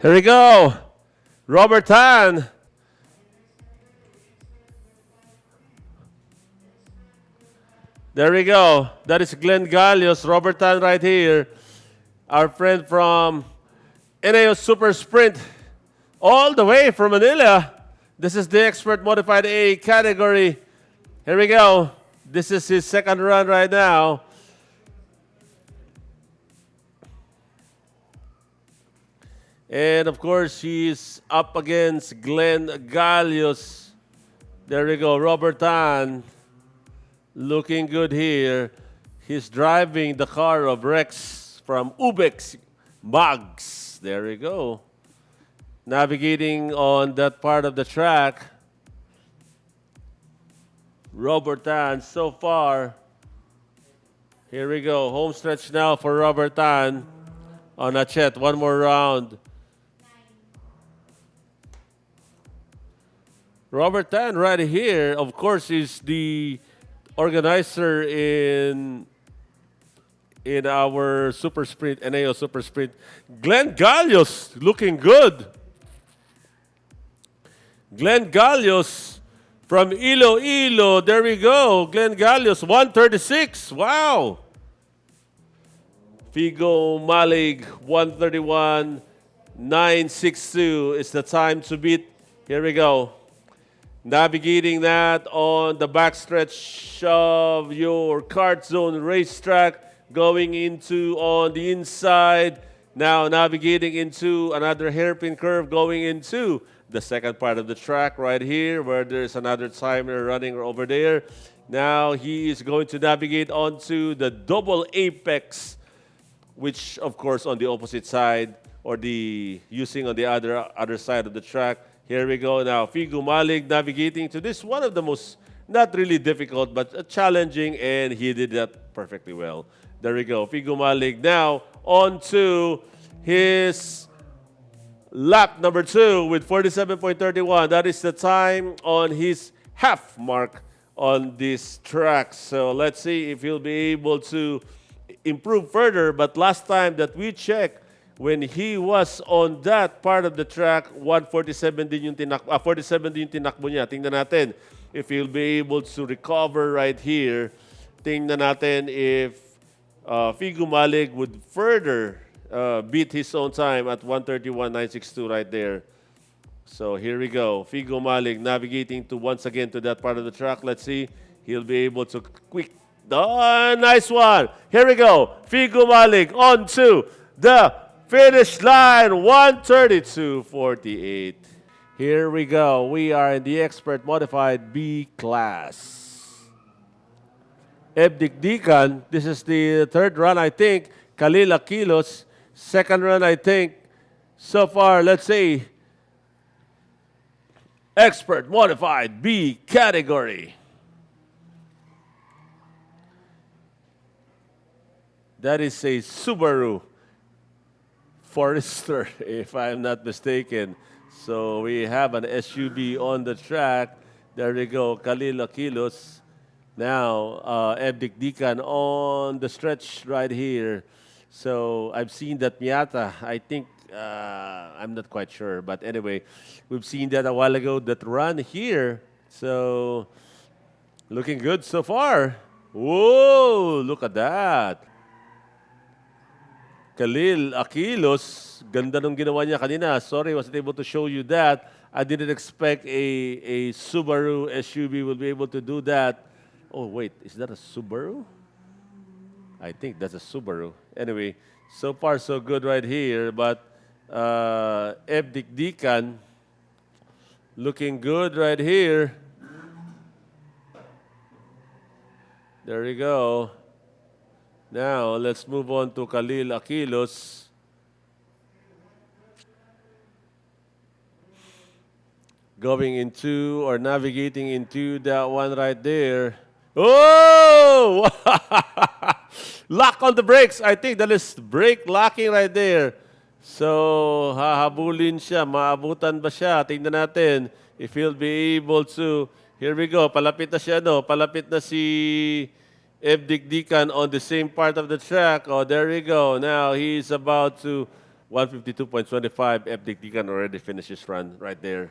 Here we go. Robert Tan. There we go. That is Glenn Gallios. Robert Tan right here. Our friend from Eneos Super Sprint. All the way from Manila. This is the expert modified A category. Here we go. This is his second run right now. And of course, he's up against Glenn Gallios. There we go. Robert Tan looking good here. He's driving the car of Rex from Ubex Mags. There we go. Navigating on that part of the track. Robert Tan so far. Here we go. Home stretch now for Robert Tan on Achet. One more round. Robert Tan right here, of course, is the organizer in our Super Sprint, Eneos Super Sprint. Glenn Gallios looking good. Glenn Gallios from Iloilo. There we go. Glenn Gallios, 136. Wow. Figo Malig, 131.962 is the time to beat. Here we go. Navigating that on the backstretch of your kart zone racetrack, going into on the inside. Now navigating into another hairpin curve, going into the second part of the track right here, where there's another timer running over there. Now he is going to navigate onto the double apex, which of course on the opposite side, or the using on the other side of the track. Here we go now. Figo Malig navigating to this, one of the most, not really difficult, but challenging, and he did that perfectly well. There we go. Figo Malig now on to his lap number 2 with 47.31. That is the time on his half mark on this track. So let's see if he'll be able to improve further. But last time that we checked, when he was on that part of the track, 147 din yung 47 din yung tinakbo niya. Tingnan natin if he'll be able to recover right here. Tingnan natin if Figo Malig would further beat his own time at 131.962 right there. So here we go. Figo Malig navigating to once again to that part of the track. Let's see. He'll be able to quick. Oh, nice one. Here we go. Figo Malig on to the finish line, 132.48. Here we go. We are in the expert modified B class. Ebdik Dikan, this is the third run, I think. Khalil Aquilos, second run, I think. So far, let's say, expert modified B category. That is a Subaru Forester, if I'm not mistaken. So we have an SUV on the track. There we go, Khalil Aquilos. Now, Ebdik Dikan on the stretch right here. So I've seen that Miata, I think, I'm not quite sure. But anyway, we've seen that a while ago, that run here. So looking good so far. Whoa, look at that. Khalil Aquilos, ganda nung ginawa niya kanina. Sorry, wasn't able to show you that. I didn't expect a Subaru SUV will be able to do that. Oh, wait, is that a Subaru? I think that's a Subaru. Anyway, so far so good right here. But Ebdik Dikan looking good right here. There we go. Now, let's move on to Khalil Aquilos. Going into or navigating into that one right there. Oh! Lock on the brakes. I think that is brake locking right there. So, hahabulin siya. Maabutan ba siya? Tingnan natin if he'll be able to. Here we go. Palapit na siya, no? Palapit na si Ebdik Dikan on the same part of the track. Oh, there we go. Now he's about to 152.25. F. Dikdikan already finished his run right there.